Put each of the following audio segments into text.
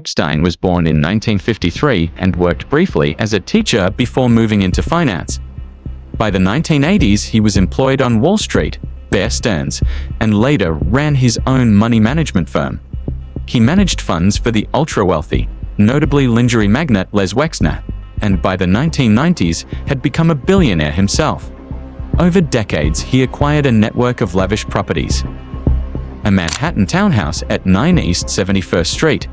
Epstein was born in 1953 and worked briefly as a teacher before moving into finance. By the 1980s, he was employed on Wall Street, Bear Stearns, and later ran his own money management firm. He managed funds for the ultra-wealthy, notably lingerie magnate Les Wexner, and by the 1990s had become a billionaire himself. Over decades, he acquired a network of lavish properties: a Manhattan townhouse at 9 East 71st Street,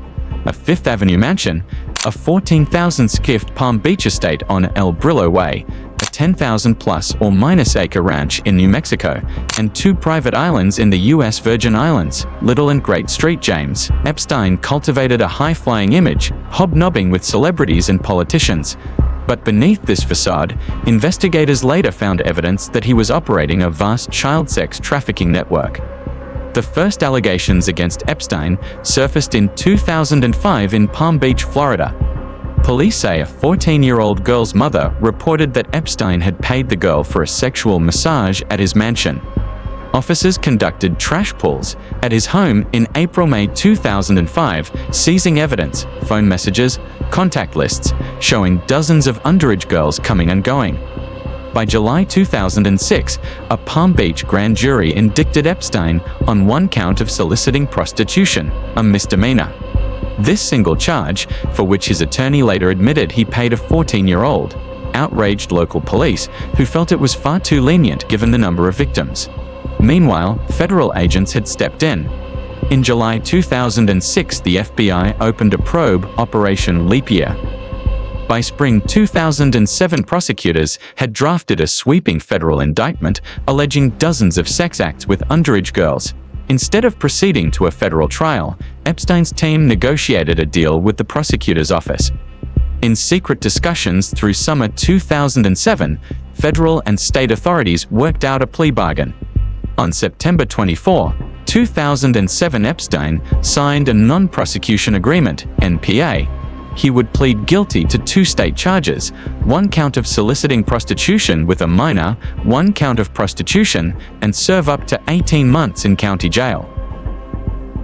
a Fifth Avenue mansion, a 14,000-skift Palm Beach estate on El Brillo Way, a 10,000-plus or minus acre ranch in New Mexico, and 2 private islands in the U.S. Virgin Islands, Little and Great St. James. Epstein cultivated a high-flying image, hobnobbing with celebrities and politicians. But beneath this facade, investigators later found evidence that he was operating a vast child sex trafficking network. The first allegations against Epstein surfaced in 2005 in Palm Beach, Florida. Police say a 14-year-old girl's mother reported that Epstein had paid the girl for a sexual massage at his mansion. Officers conducted trash pulls at his home in April-May 2005, seizing evidence, phone messages, contact lists, showing dozens of underage girls coming and going. By July 2006, a Palm Beach grand jury indicted Epstein on 1 count of soliciting prostitution, a misdemeanor. This single charge, for which his attorney later admitted he paid a 14-year-old, outraged local police, who felt it was far too lenient given the number of victims. Meanwhile, federal agents had stepped in. In July 2006, the FBI opened a probe, Operation Leap Year. By spring 2007, prosecutors had drafted a sweeping federal indictment alleging dozens of sex acts with underage girls. Instead of proceeding to a federal trial, Epstein's team negotiated a deal with the prosecutor's office. In secret discussions through summer 2007, federal and state authorities worked out a plea bargain. On September 24, 2007, Epstein signed a non-prosecution agreement, NPA. He would plead guilty to 2 state charges: 1 count of soliciting prostitution with a minor, 1 count of prostitution, and serve up to 18 months in county jail.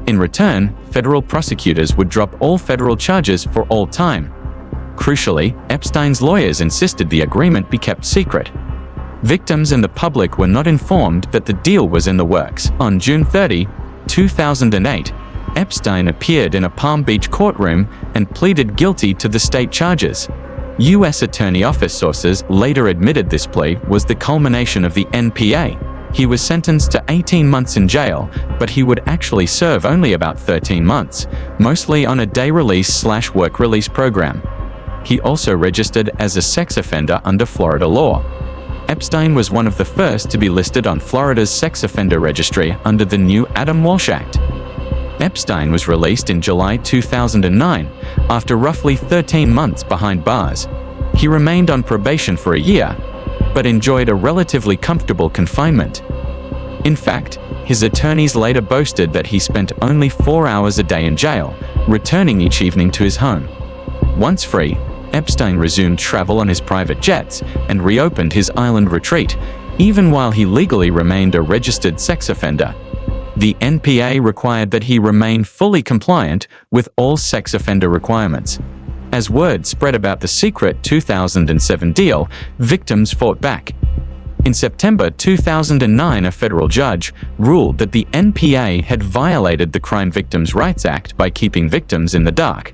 In return, federal prosecutors would drop all federal charges for all time. Crucially, Epstein's lawyers insisted the agreement be kept secret. Victims and the public were not informed that the deal was in the works. On June 30, 2008, Epstein appeared in a Palm Beach courtroom and pleaded guilty to the state charges. U.S. Attorney Office sources later admitted this plea was the culmination of the NPA. He was sentenced to 18 months in jail, but he would actually serve only about 13 months, mostly on a day release/work release program. He also registered as a sex offender under Florida law. Epstein was one of the first to be listed on Florida's sex offender registry under the new Adam Walsh Act. Epstein was released in July 2009 after roughly 13 months behind bars. He remained on probation for a year, but enjoyed a relatively comfortable confinement. In fact, his attorneys later boasted that he spent only 4 hours a day in jail, returning each evening to his home. Once free, Epstein resumed travel on his private jets and reopened his island retreat, even while he legally remained a registered sex offender. The NPA required that he remain fully compliant with all sex offender requirements. As word spread about the secret 2007 deal, victims fought back. In September 2009, a federal judge ruled that the NPA had violated the Crime Victims' Rights Act by keeping victims in the dark.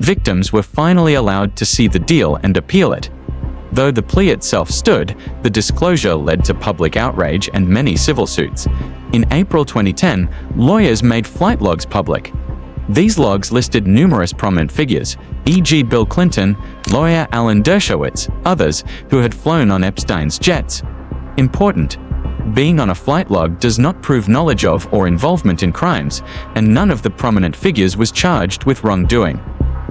Victims were finally allowed to see the deal and appeal it. Though the plea itself stood, the disclosure led to public outrage and many civil suits. In April 2010, lawyers made flight logs public. These logs listed numerous prominent figures, e.g. Bill Clinton, lawyer Alan Dershowitz, others, who had flown on Epstein's jets. Important: being on a flight log does not prove knowledge of or involvement in crimes, and none of the prominent figures was charged with wrongdoing.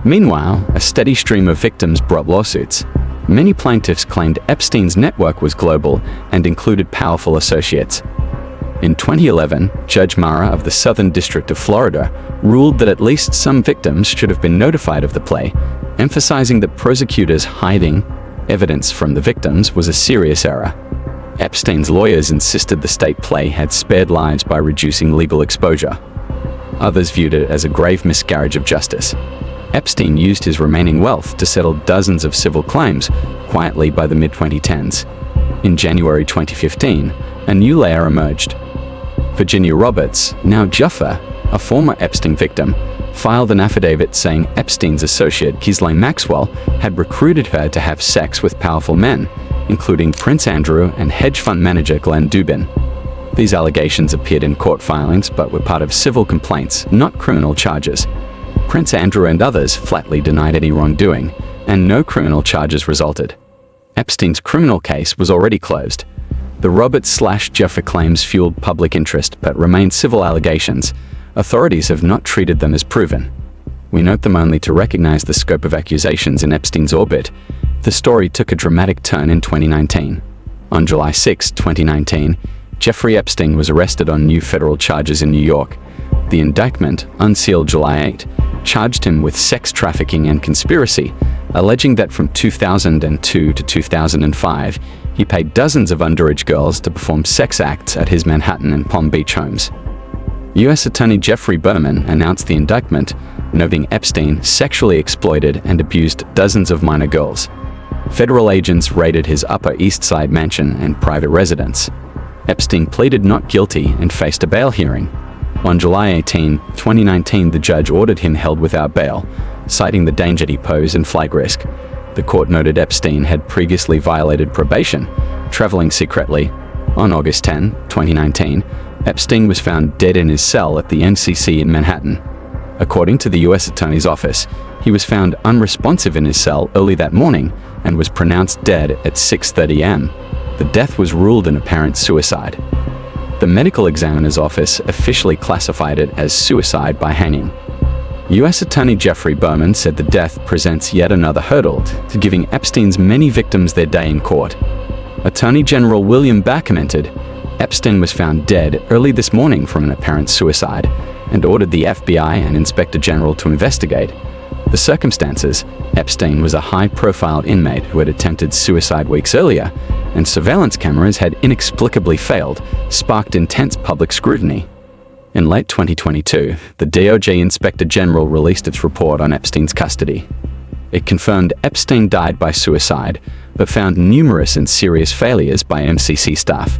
Meanwhile, a steady stream of victims brought lawsuits. Many plaintiffs claimed Epstein's network was global and included powerful associates. In 2011, Judge Mara of the Southern District of Florida ruled that at least some victims should have been notified of the play, emphasizing that prosecutors hiding evidence from the victims was a serious error. Epstein's lawyers insisted the state play had spared lives by reducing legal exposure. Others viewed it as a grave miscarriage of justice. Epstein used his remaining wealth to settle dozens of civil claims quietly by the mid-2010s. In January 2015, a new layer emerged. Virginia Roberts, now Juffa, a former Epstein victim, filed an affidavit saying Epstein's associate Ghislaine Maxwell had recruited her to have sex with powerful men, including Prince Andrew and hedge fund manager Glenn Dubin. These allegations appeared in court filings but were part of civil complaints, not criminal charges. Prince Andrew and others flatly denied any wrongdoing, and no criminal charges resulted. Epstein's criminal case was already closed. The Roberts/Juffa claims fueled public interest but remain civil allegations. Authorities have not treated them as proven. We note them only to recognize the scope of accusations in Epstein's orbit. The story took a dramatic turn in 2019. On July 6, 2019, Jeffrey Epstein was arrested on new federal charges in New York. The indictment, unsealed July 8, charged him with sex trafficking and conspiracy, alleging that from 2002 to 2005, he paid dozens of underage girls to perform sex acts at his Manhattan and Palm Beach homes. U.S. Attorney Jeffrey Berman announced the indictment, noting Epstein sexually exploited and abused dozens of minor girls. Federal agents raided his Upper East Side mansion and private residence. Epstein pleaded not guilty and faced a bail hearing. On July 18, 2019, the judge ordered him held without bail, citing the danger he posed and flight risk. The court noted Epstein had previously violated probation, traveling secretly. On August 10, 2019, Epstein was found dead in his cell at the MCC in Manhattan. According to the U.S. Attorney's Office, he was found unresponsive in his cell early that morning and was pronounced dead at 6:30 a.m. The death was ruled an apparent suicide. The medical examiner's office officially classified it as suicide by hanging. U.S. Attorney Jeffrey Berman said the death presents yet another hurdle to giving Epstein's many victims their day in court. Attorney General William Barr commented, Epstein was found dead early this morning from an apparent suicide and ordered the FBI and Inspector General to investigate. The circumstances: Epstein was a high-profile inmate who had attempted suicide weeks earlier, and surveillance cameras had inexplicably failed, sparked intense public scrutiny. In late 2022, the DOJ Inspector General released its report on Epstein's custody. It confirmed Epstein died by suicide, but found numerous and serious failures by MCC staff.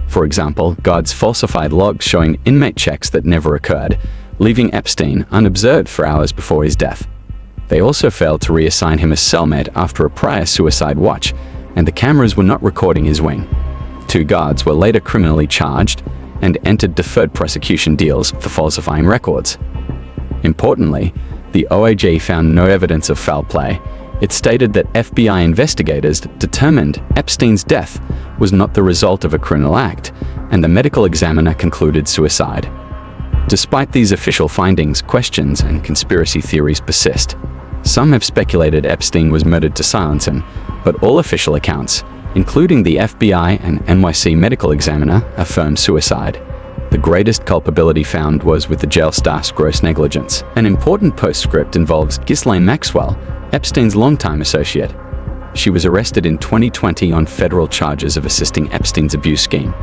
For example, guards falsified logs showing inmate checks that never occurred, leaving Epstein unobserved for hours before his death. They also failed to reassign him a cellmate after a prior suicide watch, and the cameras were not recording his wing. 2 guards were later criminally charged and entered deferred prosecution deals for falsifying records. Importantly, the OAG found no evidence of foul play. It stated that FBI investigators determined Epstein's death was not the result of a criminal act, and the medical examiner concluded suicide. Despite these official findings, questions and conspiracy theories persist. Some have speculated Epstein was murdered to silence him, but all official accounts, including the FBI and NYC medical examiner, affirm suicide. The greatest culpability found was with the jail staff's gross negligence. An important postscript involves Ghislaine Maxwell, Epstein's longtime associate. She was arrested in 2020 on federal charges of assisting Epstein's abuse scheme.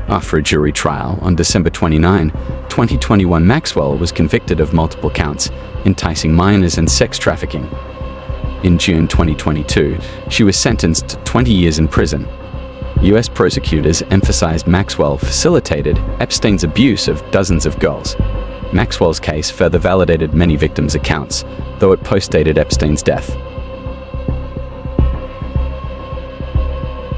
After a jury trial on December 29, 2021, Maxwell was convicted of multiple counts, enticing minors and sex trafficking. In June 2022, she was sentenced to 20 years in prison. U.S. prosecutors emphasized Maxwell facilitated Epstein's abuse of dozens of girls. Maxwell's case further validated many victims' accounts, though it postdated Epstein's death.